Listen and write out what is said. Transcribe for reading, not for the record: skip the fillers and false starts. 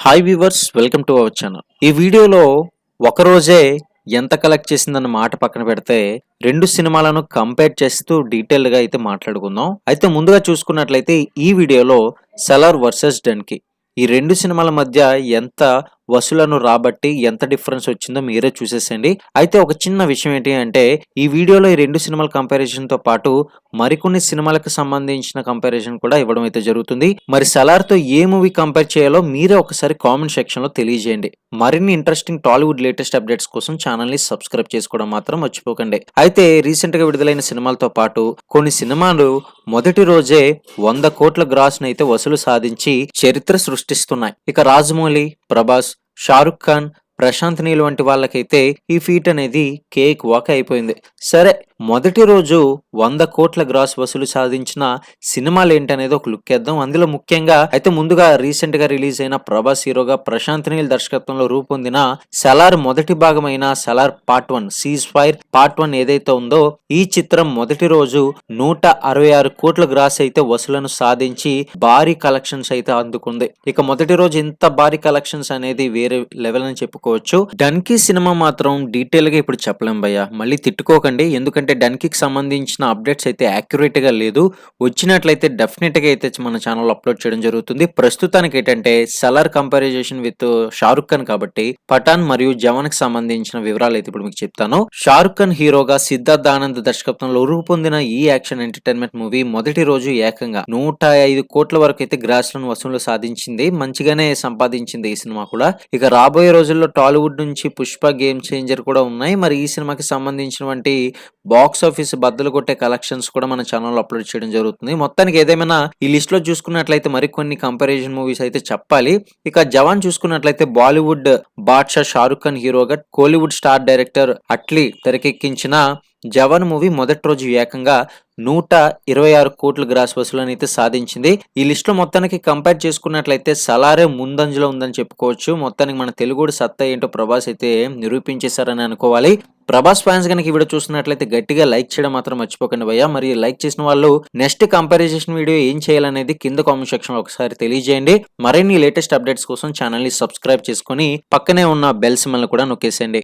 Hi viewers, welcome to our channel. ఈ వీడియోలో ఒకరోజే ఎంత కలెక్ట్ చేసిందన్న మాట పక్కన పెడితే రెండు సినిమాలను కంపేర్ చేస్తూ డీటెయిల్డ్ గా అయితే మాట్లాడుకుందాం. అయితే ముందుగా చూసుకున్నట్లయితే ఈ వీడియోలో సలార్ వర్సెస్ డన్కి ఈ రెండు సినిమాల మధ్య ఎంత వసూలను రాబట్టి ఎంత డిఫరెన్స్ వచ్చిందో మీరే చూసేసండి. అయితే ఒక చిన్న విషయం ఏంటి అంటే ఈ వీడియోలో ఈ రెండు సినిమాల కంపారిజన్ తో పాటు మరికొన్ని సినిమాలకు సంబంధించిన కంపారిజన్ కూడా ఇవ్వడం అయితే జరుగుతుంది. మరి సలార్ తో ఏ మూవీ కంపేర్ చేయాలో మీరే ఒకసారి కామెంట్ సెక్షన్ లో తెలియజేయండి. మరిన్ని ఇంట్రెస్టింగ్ టాలీవుడ్ లేటెస్ట్ అప్డేట్స్ కోసం ఛానల్ ని సబ్స్క్రైబ్ చేసుకోవడం మాత్రం మర్చిపోకండి. అయితే రీసెంట్ గా విడుదలైన సినిమాలతో పాటు కొన్ని సినిమాలు మొదటి రోజే 100 కోట్ల గ్రాస్ అయితే వసూలు సాధించి చరిత్ర సృష్టిస్తున్నాయి. ఇక రాజమౌళి, ప్రభాస్, షారుఖ్ ఖాన్, ప్రశాంత్ నీల్ వంటి వాళ్ళకైతే ఈ ఫీట్ అనేది కేక్ వాక్ అయిపోయింది. సరే, మొదటి రోజు 100 కోట్ల గ్రాస్ వసూలు సాధించిన సినిమాలు ఏంటనేది ఒక లుక్ వేద్దాం. అందులో ముఖ్యంగా అయితే ముందుగా రీసెంట్ గా రిలీజ్ అయిన ప్రభాస్ హీరోగా ప్రశాంత్ నీల్ దర్శకత్వంలో రూపొందిన సలార్ మొదటి భాగమైన Salaar part 1 cease fire part 1 ఏదైతే ఉందో ఈ చిత్రం మొదటి రోజు 166 కోట్ల గ్రాస్ అయితే వసూలను సాధించి భారీ కలెక్షన్స్ అయితే అందుకుంది. ఇక మొదటి రోజు ఇంత భారీ కలెక్షన్స్ అనేది వేరే లెవెల్ అని చెప్పుకోవచ్చు. డన్కీ సినిమా మాత్రం డీటెయిల్ గా ఇప్పుడు చెప్పలేం భయ్యా, మళ్ళీ తిట్టుకోకండి. ఎందుకంటే డన్కీకి సంబంధించిన అప్డేట్స్ అయితే యాక్యురేట్ గా లేదు. వచ్చినట్లయితే డెఫినెట్ గా అయితే మన ఛానల్ అప్లోడ్ చేయడం జరుగుతుంది. ప్రస్తుతానికి ఏంటంటే సలార్ కంపారిజన్ విత్ షారుఖ్ ఖాన్ కాబట్టి పఠాన్ మరియు జవాన్ కి సంబంధించిన వివరాలు అయితే ఇప్పుడు మీకు చెప్తాను. షారుఖ్ ఖాన్ హీరోగా సిద్ధార్థ్ ఆనంద్ దర్శకత్వంలో రూపొందిన ఈ యాక్షన్ ఎంటర్టైన్మెంట్ మూవీ మొదటి రోజు ఏకంగా 105 కోట్ల వరకు అయితే గ్రాస్ లను వసూలు సాధించింది. మంచిగానే సంపాదించింది ఈ సినిమా కూడా. ఇక రాబోయే రోజుల్లో టాలీవుడ్ నుంచి పుష్ప, గేమ్ చేంజర్ కూడా ఉన్నాయి. మరి ఈ సినిమాకి సంబంధించినటువంటి బాక్స్ ఆఫీస్ బద్దలు కొట్టే కలెక్షన్స్ కూడా మన ఛానల్లో అప్లోడ్ చేయడం జరుగుతుంది. మొత్తానికి ఏదేమైనా ఈ లిస్ట్ లో చూసుకున్నట్లయితే మరికొన్ని కంపారిజన్ మూవీస్ అయితే చెప్పాలి. ఇక జవాన్ చూసుకున్నట్లయితే బాలీవుడ్ బాద్షా షారుఖ్ ఖాన్ హీరోగా కోలీవుడ్ స్టార్ డైరెక్టర్ అట్లీ తెరకెక్కించిన జవాన్ మూవీ మొదటి రోజు ఏకంగా 126 కోట్ల గ్రాస్ వసూలను అయితే సాధించింది. ఈ లిస్ట్ లో మొత్తానికి కంపేర్ చేసుకున్నట్లయితే సలారే ముందంజలో ఉందని చెప్పుకోవచ్చు. మొత్తానికి మన తెలుగుడు సత్తా ఏంటో ప్రభాస్ అయితే నిరూపించేశారని అనుకోవాలి. ప్రభాస్ ఫ్యాన్స్ కనుక ఈ వీడియో చూస్తున్నట్లయితే గట్టిగా లైక్ చేయడం మాత్రం మర్చిపోకండి భయ్యా. మరి లైక్ చేసిన వాళ్ళు నెక్స్ట్ కంపారిజన్ వీడియో ఏం చేయాలనేది కింద కామెంట్ సెక్షన్ లో ఒకసారి తెలియజేయండి. మరిన్ని లేటెస్ట్ అప్డేట్స్ కోసం ఛానల్ ని సబ్స్క్రైబ్ చేసుకుని పక్కనే ఉన్న బెల్ సింబల్ కూడా నొక్కేసేయండి.